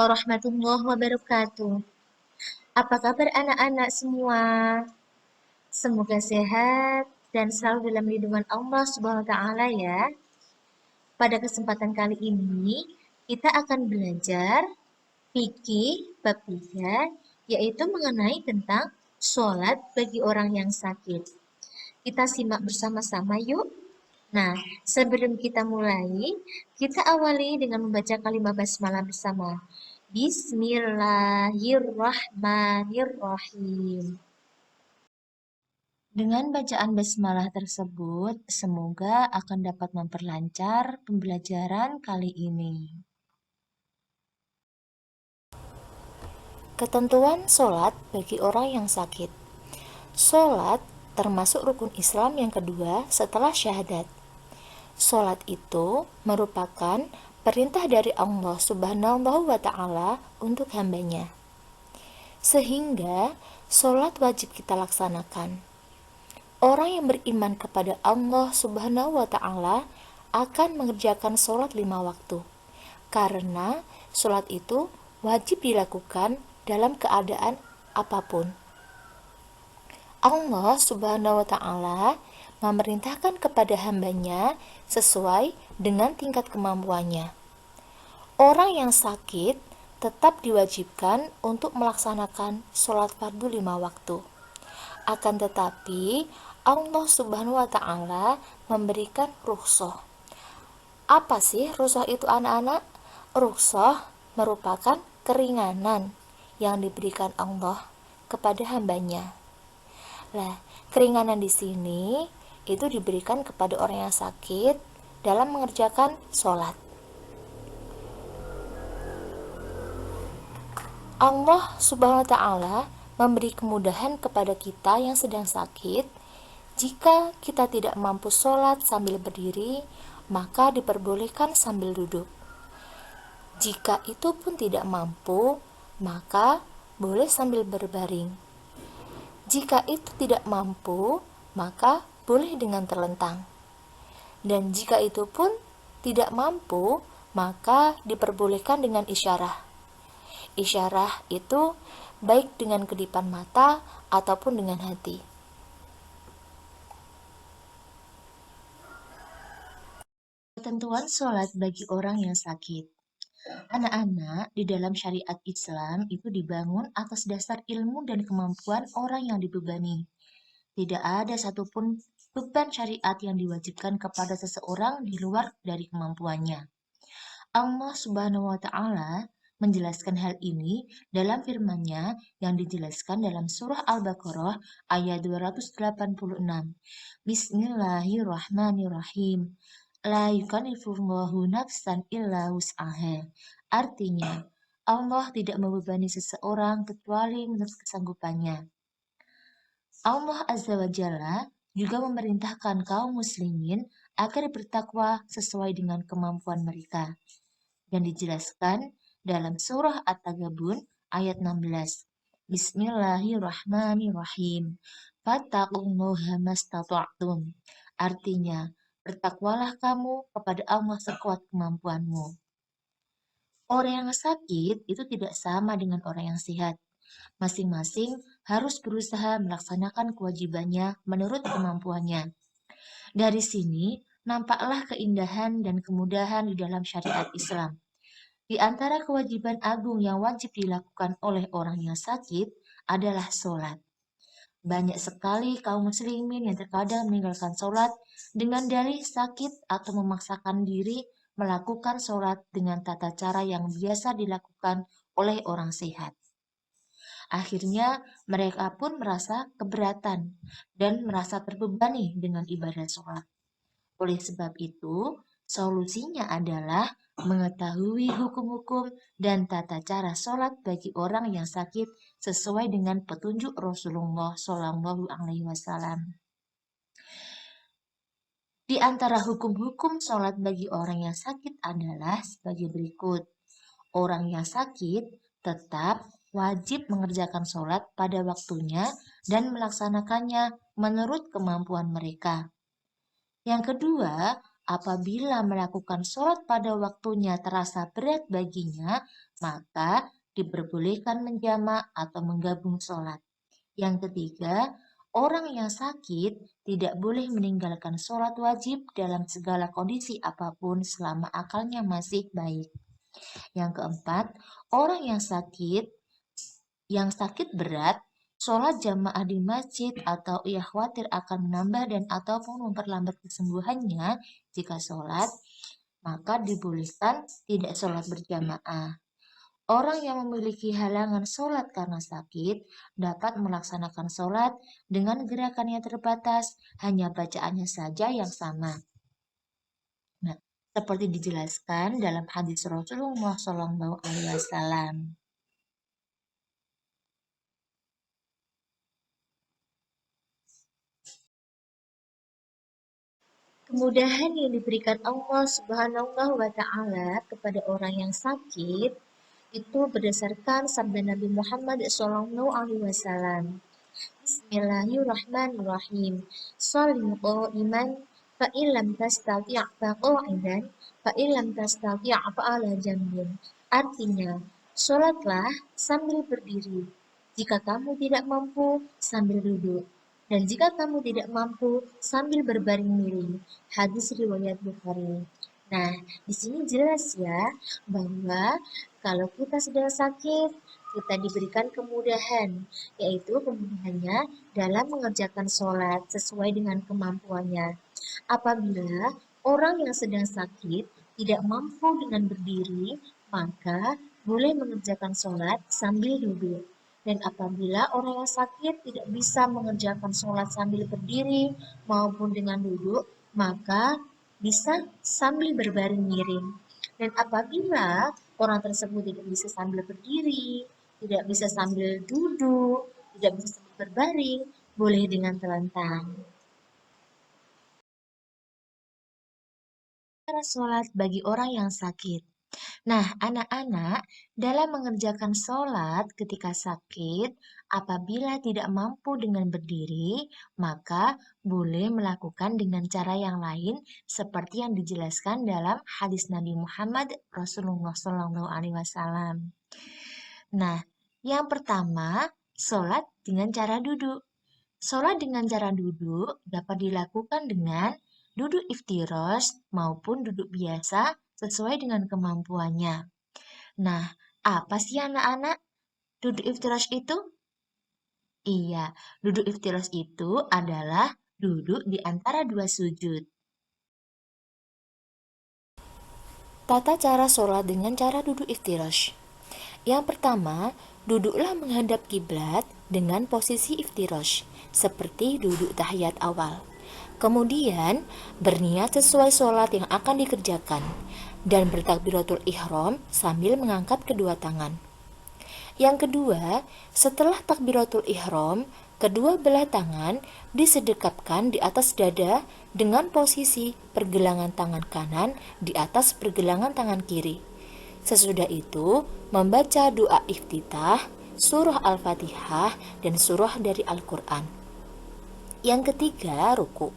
warahmatullahi wabarakatuh. Apa kabar anak-anak semua? Semoga sehat dan selalu dalam lindungan Allah Subhanahu wa taala ya. Pada kesempatan kali ini kita akan belajar fikih bab 3 yaitu mengenai tentang sholat bagi orang yang sakit. Kita simak bersama-sama yuk. Nah, sebelum kita mulai, kita awali dengan membaca kalimat basmalah bersama. Bismillahirrahmanirrahim. Dengan bacaan basmalah tersebut, semoga akan dapat memperlancar pembelajaran kali ini. Ketentuan sholat bagi orang yang sakit. Sholat termasuk rukun Islam yang kedua setelah syahadat. Sholat itu merupakan perintah dari Allah Subhanahu wa Ta'ala untuk hambanya. Sehingga sholat wajib kita laksanakan. Orang yang beriman kepada Allah Subhanahu wa Ta'ala akan mengerjakan sholat 5 waktu. Karena sholat itu wajib dilakukan dalam keadaan apapun. Allah Subhanahu wa Ta'ala memerintahkan kepada hambanya sesuai dengan tingkat kemampuannya. Orang yang sakit tetap diwajibkan untuk melaksanakan sholat fardu 5 waktu. Akan tetapi Allah Subhanahu wa Ta'ala memberikan rukhsah. Apa sih rukhsah itu anak-anak? Rukhsah merupakan keringanan yang diberikan Allah kepada hambanya. Nah, keringanan di sini itu diberikan kepada orang yang sakit dalam mengerjakan sholat. Allah Subhanahu wa Ta'ala memberi kemudahan kepada kita yang sedang sakit. Jika kita tidak mampu sholat sambil berdiri, maka diperbolehkan sambil duduk. Jika itu pun tidak mampu, maka boleh sambil berbaring. Jika itu tidak mampu, maka boleh dengan terlentang. Dan jika itu pun tidak mampu, maka diperbolehkan dengan isyarah. Isyarah itu baik dengan kedipan mata ataupun dengan hati. Ketentuan sholat bagi orang yang sakit. Anak-anak, di dalam syariat Islam itu dibangun atas dasar ilmu dan kemampuan orang yang dibebani. Tidak ada satupun beban syariat yang diwajibkan kepada seseorang di luar dari kemampuannya. Allah Subhanahu wa Ta'ala menjelaskan hal ini dalam firman-Nya yang dijelaskan dalam surah Al-Baqarah ayat 286. Bismillahirrahmanirrahim. La yukallifullahu nafsan illa wus'aha. Artinya, Allah tidak membebani seseorang kecuali menurut kesanggupannya. Allah Azza wa Jalla juga memerintahkan kaum muslimin agar bertakwa sesuai dengan kemampuan mereka. Dan dijelaskan dalam surah At-Tagabun ayat 16. Bismillahirrahmanirrahim. Fattaqullaha mastata'tum. Artinya, bertakwalah kamu kepada Allah sekuat kemampuanmu. Orang yang sakit itu tidak sama dengan orang yang sehat. Masing-masing harus berusaha melaksanakan kewajibannya menurut kemampuannya. Dari sini, nampaklah keindahan dan kemudahan di dalam syariat Islam. Di antara kewajiban agung yang wajib dilakukan oleh orang yang sakit adalah sholat. Banyak sekali kaum muslimin yang terkadang meninggalkan sholat dengan dalih sakit atau memaksakan diri melakukan sholat dengan tata cara yang biasa dilakukan oleh orang sehat. Akhirnya mereka pun merasa keberatan dan merasa terbebani dengan ibadah sholat. Oleh sebab itu, solusinya adalah mengetahui hukum-hukum dan tata cara sholat bagi orang yang sakit sesuai dengan petunjuk Rasulullah Shallallahu Alaihi Wasallam. Di antara hukum-hukum sholat bagi orang yang sakit adalah sebagai berikut. Orang yang sakit tetap wajib mengerjakan sholat pada waktunya dan melaksanakannya menurut kemampuan mereka. Yang kedua, apabila melakukan sholat pada waktunya terasa berat baginya, maka diperbolehkan menjamak atau menggabung sholat. Yang ketiga, orang yang sakit tidak boleh meninggalkan sholat wajib dalam segala kondisi apapun selama akalnya masih baik. Yang keempat, orang yang sakit berat, sholat jamaah di masjid atau ia khawatir akan menambah dan ataupun memperlambat kesembuhannya jika sholat, maka dibolehkan tidak sholat berjamaah. Orang yang memiliki halangan sholat karena sakit dapat melaksanakan sholat dengan gerakan yang terbatas, hanya bacaannya saja yang sama. Nah, seperti dijelaskan dalam hadis Rasulullah SAW. Kemudahan yang diberikan Allah Subhanahu wa Ta'ala kepada orang yang sakit itu berdasarkan sabda Nabi Muhammad SAW. Bismillahirrahmanirrahim. Shallu qa'iman fa illam tastati' fa qa'idan fa illam tastati' fa ala jambin. Artinya, sholatlah sambil berdiri. Jika kamu tidak mampu, sambil duduk. Dan jika kamu tidak mampu, sambil berbaring miring. Hadis riwayat Bukhari. Nah, di sini jelas ya bahwa kalau kita sedang sakit, kita diberikan kemudahan, yaitu kemudahannya dalam mengerjakan sholat sesuai dengan kemampuannya. Apabila orang yang sedang sakit tidak mampu dengan berdiri, maka boleh mengerjakan sholat sambil duduk. Dan apabila orang yang sakit tidak bisa mengerjakan sholat sambil berdiri maupun dengan duduk, maka bisa sambil berbaring miring. Dan apabila orang tersebut tidak bisa sambil berdiri, tidak bisa sambil duduk, tidak bisa sambil berbaring, boleh dengan telentang. Cara sholat bagi orang yang sakit. Nah, anak-anak, dalam mengerjakan sholat ketika sakit, apabila tidak mampu dengan berdiri, maka boleh melakukan dengan cara yang lain seperti yang dijelaskan dalam hadis Nabi Muhammad Rasulullah SAW. Nah, yang pertama, sholat dengan cara duduk. Sholat dengan cara duduk dapat dilakukan dengan duduk iftirosh maupun duduk biasa sesuai dengan kemampuannya. Nah, apa sih anak-anak duduk iftirosh itu? Iya, duduk iftirosh itu adalah duduk di antara dua sujud. Tata cara sholat dengan cara duduk iftirosh. Yang pertama, duduklah menghadap kiblat dengan posisi iftirosh, seperti duduk tahiyat awal. Kemudian, berniat sesuai sholat yang akan dikerjakan, dan bertakbiratul ihram sambil mengangkat kedua tangan. Yang kedua, setelah takbiratul ihram, kedua belah tangan disedekapkan di atas dada dengan posisi pergelangan tangan kanan di atas pergelangan tangan kiri. Sesudah itu, membaca doa iftitah, surah Al-Fatihah, dan surah dari Al-Quran. Yang ketiga, ruku.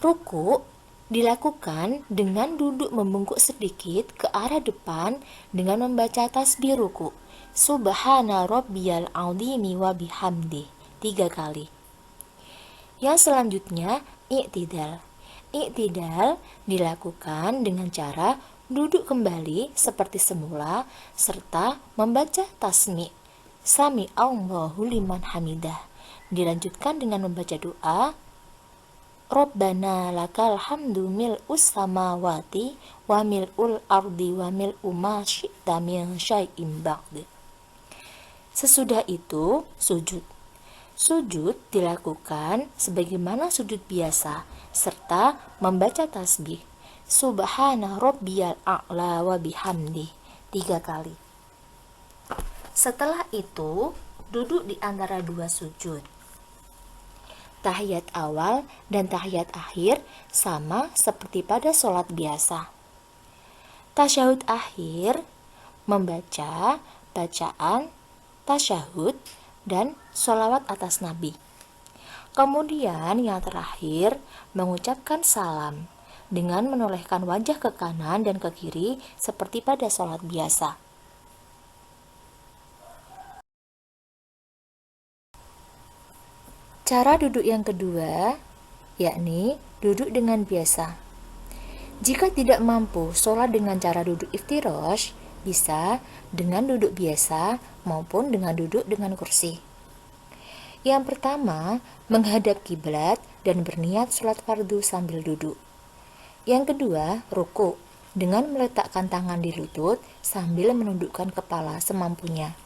Ruku dilakukan dengan duduk membungkuk sedikit ke arah depan dengan membaca tasbih ruku. Subhana rabbiyal azimi wa bihamdi 3 kali. Yang selanjutnya, i'tidal. I'tidal dilakukan dengan cara duduk kembali seperti semula serta membaca tasmi. Sami Allahu liman hamidah. Dilanjutkan dengan membaca doa Rabbana lakal hamdu mil'us samawati wa mil'ul ardi wa mil'u ma syi'ta min syai'in ba'd. Sesudah itu, sujud. Sujud dilakukan sebagaimana sujud biasa serta membaca tasbih. Subhana rabbiyal a'la wa bihamdi 3 kali. Setelah itu, duduk di antara dua sujud. Tahiyat awal dan tahiyat akhir sama seperti pada sholat biasa. Tasyahud akhir membaca bacaan tasyahud dan sholawat atas Nabi. Kemudian yang terakhir, mengucapkan salam dengan menolehkan wajah ke kanan dan ke kiri seperti pada sholat biasa. Cara duduk yang kedua, yakni duduk dengan biasa. Jika tidak mampu sholat dengan cara duduk iftirosh, bisa dengan duduk biasa maupun dengan duduk dengan kursi. Yang pertama, menghadap kiblat dan berniat sholat fardu sambil duduk. Yang kedua, ruku dengan meletakkan tangan di lutut sambil menundukkan kepala semampunya.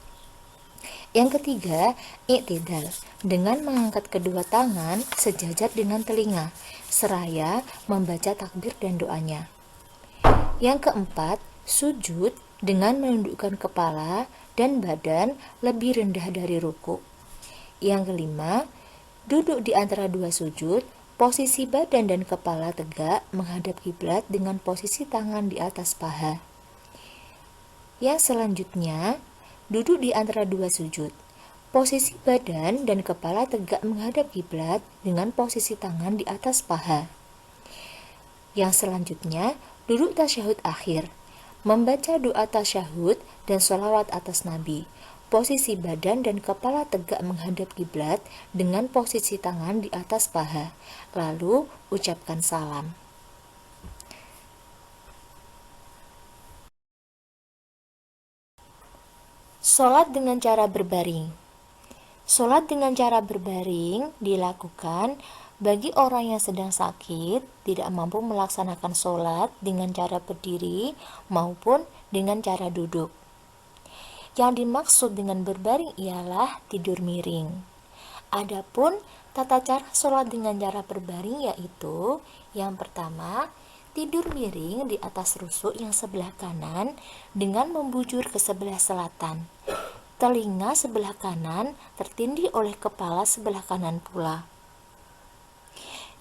Yang ketiga, i'tidal dengan mengangkat kedua tangan sejajar dengan telinga, seraya membaca takbir dan doanya. Yang keempat, sujud dengan menundukkan kepala dan badan lebih rendah dari ruku. Yang kelima, duduk di antara dua sujud, posisi badan dan kepala tegak menghadap kiblat dengan posisi tangan di atas paha. Yang selanjutnya, duduk di antara dua sujud. Posisi badan dan kepala tegak menghadap kiblat dengan posisi tangan di atas paha. Yang selanjutnya, duduk tasyahud akhir. Membaca doa tasyahud dan sholawat atas Nabi. Posisi badan dan kepala tegak menghadap kiblat dengan posisi tangan di atas paha. Lalu ucapkan salam. Sholat dengan cara berbaring. Sholat dengan cara berbaring dilakukan bagi orang yang sedang sakit, tidak mampu melaksanakan sholat dengan cara berdiri maupun dengan cara duduk. Yang dimaksud dengan berbaring ialah tidur miring. Adapun tata cara sholat dengan cara berbaring yaitu yang pertama, tidur miring di atas rusuk yang sebelah kanan dengan membujur ke sebelah selatan. Telinga sebelah kanan tertindih oleh kepala sebelah kanan pula.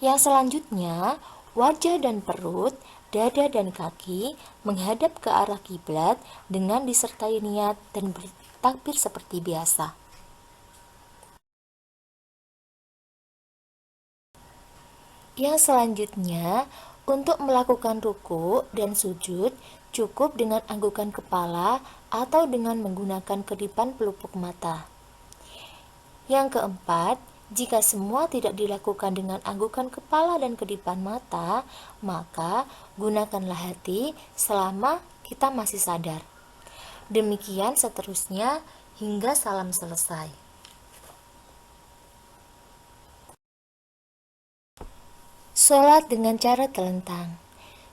Yang selanjutnya, wajah dan perut, dada dan kaki menghadap ke arah kiblat dengan disertai niat dan bertakbir seperti biasa. Yang selanjutnya, untuk melakukan ruku dan sujud, cukup dengan anggukan kepala atau dengan menggunakan kedipan pelupuk mata. Yang keempat, jika semua tidak dilakukan dengan anggukan kepala dan kedipan mata, maka gunakanlah hati selama kita masih sadar. Demikian seterusnya hingga salam selesai. Sholat dengan cara telentang.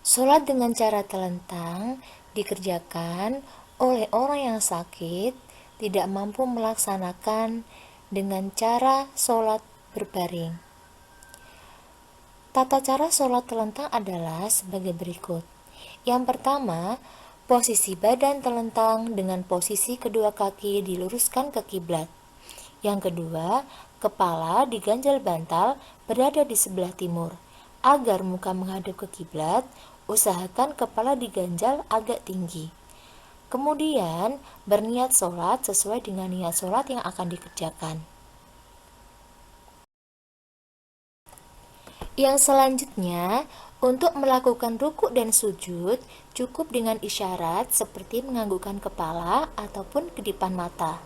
Sholat dengan cara telentang dikerjakan oleh orang yang sakit, tidak mampu melaksanakan dengan cara sholat berbaring. Tata cara sholat telentang adalah sebagai berikut. Yang pertama, posisi badan telentang dengan posisi kedua kaki diluruskan ke kiblat. Yang kedua, kepala diganjal bantal berada di sebelah timur. Agar muka menghadap ke kiblat, usahakan kepala diganjal agak tinggi. Kemudian, berniat sholat sesuai dengan niat sholat yang akan dikerjakan. Yang selanjutnya, untuk melakukan rukuk dan sujud, cukup dengan isyarat seperti menganggukkan kepala ataupun kedipan mata.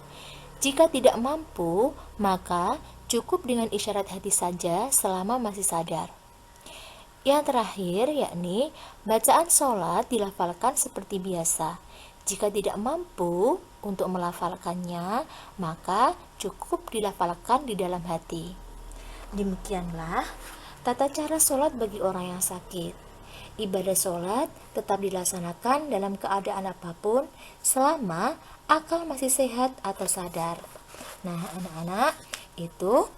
Jika tidak mampu, maka cukup dengan isyarat hati saja selama masih sadar. Yang terakhir yakni bacaan sholat dilafalkan seperti biasa. Jika tidak mampu untuk melafalkannya, maka cukup dilafalkan di dalam hati. Demikianlah tata cara sholat bagi orang yang sakit. Ibadah sholat tetap dilaksanakan dalam keadaan apapun selama akal masih sehat atau sadar. Nah, anak-anak, itu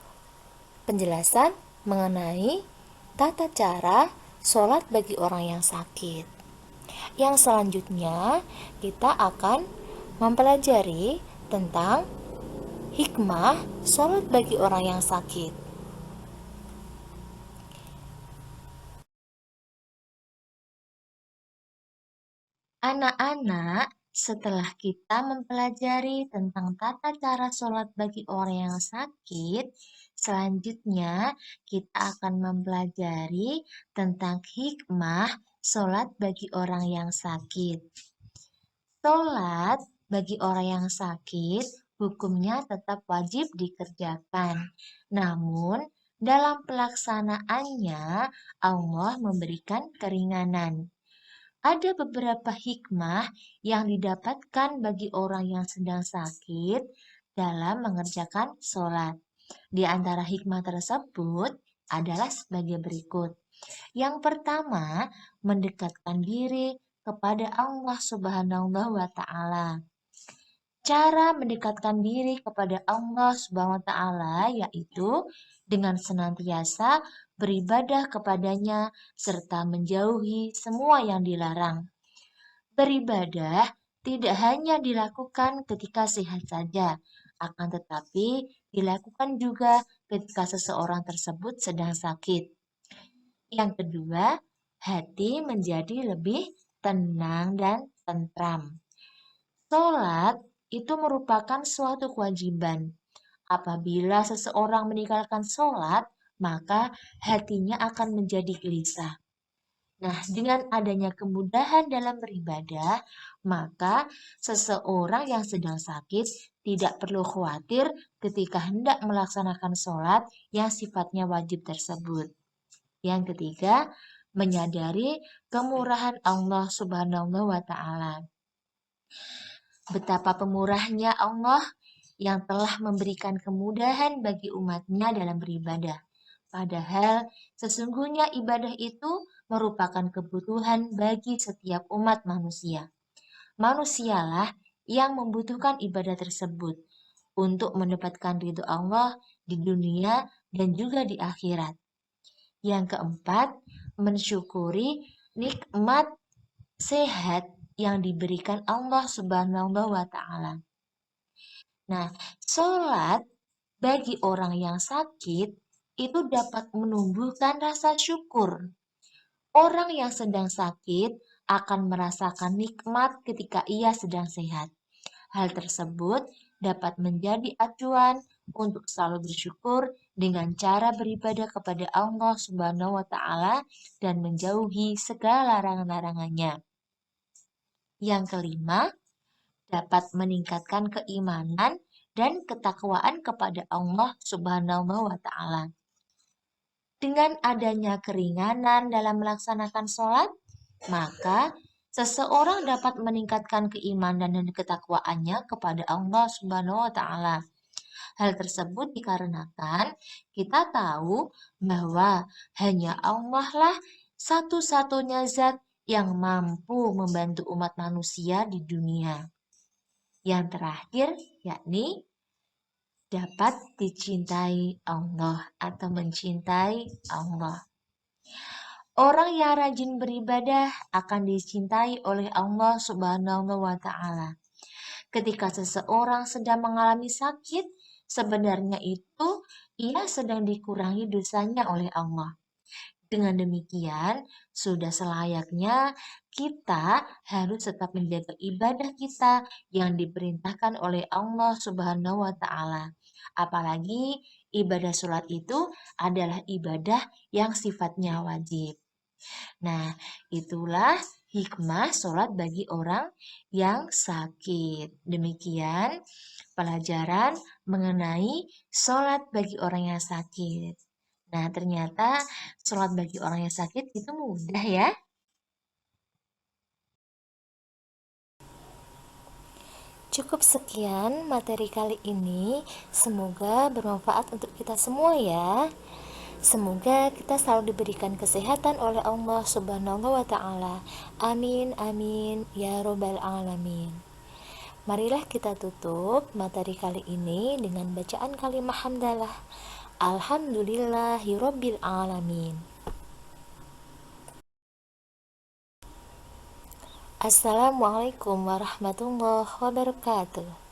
penjelasan mengenai tata cara sholat bagi orang yang sakit. Yang selanjutnya, kita akan mempelajari tentang hikmah sholat bagi orang yang sakit. Anak-anak, Setelah kita mempelajari tentang tata cara sholat bagi orang yang sakit, selanjutnya kita akan mempelajari tentang hikmah sholat bagi orang yang sakit. Sholat bagi orang yang sakit hukumnya tetap wajib dikerjakan. Namun, dalam pelaksanaannya Allah memberikan keringanan. Ada beberapa hikmah yang didapatkan bagi orang yang sedang sakit dalam mengerjakan sholat. Di antara hikmah tersebut adalah sebagai berikut. Yang pertama, mendekatkan diri kepada Allah Subhanahu wa Ta'ala. Cara mendekatkan diri kepada Allah Subhanahu wa Ta'ala yaitu dengan senantiasa beribadah kepadanya serta menjauhi semua yang dilarang. Beribadah tidak hanya dilakukan ketika sehat saja, akan tetapi dilakukan juga ketika seseorang tersebut sedang sakit. Yang kedua, hati menjadi lebih tenang dan tentram. Sholat itu merupakan suatu kewajiban. Apabila seseorang meninggalkan sholat, maka hatinya akan menjadi gelisah. Nah, dengan adanya kemudahan dalam beribadah, maka seseorang yang sedang sakit tidak perlu khawatir ketika hendak melaksanakan sholat yang sifatnya wajib tersebut. Yang ketiga, menyadari kemurahan Allah Subhanahu wa Ta'ala. Betapa pemurahnya Allah yang telah memberikan kemudahan bagi umatnya dalam beribadah. Padahal sesungguhnya ibadah itu merupakan kebutuhan bagi setiap umat manusia. Manusialah yang membutuhkan ibadah tersebut untuk mendapatkan ridho Allah di dunia dan juga di akhirat. Yang keempat, mensyukuri nikmat sehat yang diberikan Allah Subhanahu wa Ta'ala. Nah, sholat bagi orang yang sakit itu dapat menumbuhkan rasa syukur. Orang yang sedang sakit akan merasakan nikmat ketika ia sedang sehat. Hal tersebut dapat menjadi acuan untuk selalu bersyukur dengan cara beribadah kepada Allah Subhanahu wa Ta'ala dan menjauhi segala larangan-larangannya. Yang kelima, dapat meningkatkan keimanan dan ketakwaan kepada Allah Subhanahu wa Ta'ala. Dengan adanya keringanan dalam melaksanakan sholat, maka seseorang dapat meningkatkan keimanan dan ketakwaannya kepada Allah Subhanahu wa Ta'ala. Hal tersebut dikarenakan kita tahu bahwa hanya Allah lah satu-satunya zat yang mampu membantu umat manusia di dunia. Yang terakhir yakni dapat dicintai Allah atau mencintai Allah. Orang yang rajin beribadah akan dicintai oleh Allah Subhanahu wa Ta'ala. Ketika seseorang sedang mengalami sakit, sebenarnya itu ia sedang dikurangi dosanya oleh Allah. Dengan demikian, sudah selayaknya kita harus tetap menjaga ibadah kita yang diperintahkan oleh Allah Subhanahu wa Ta'ala. Apalagi ibadah sholat itu adalah ibadah yang sifatnya wajib. Nah, itulah hikmah sholat bagi orang yang sakit. Demikian pelajaran mengenai sholat bagi orang yang sakit. Nah, ternyata sholat bagi orang yang sakit itu mudah ya. Cukup sekian materi kali ini. Semoga bermanfaat untuk kita semua ya. Semoga kita selalu diberikan kesehatan oleh Allah Subhanahu wa Ta'ala. Amin, amin, ya Robbal 'Alamin. Marilah kita tutup materi kali ini dengan bacaan kalimat hamdalah. Alhamdulillahirabbil 'alamin. Assalamualaikum warahmatullahi wabarakatuh.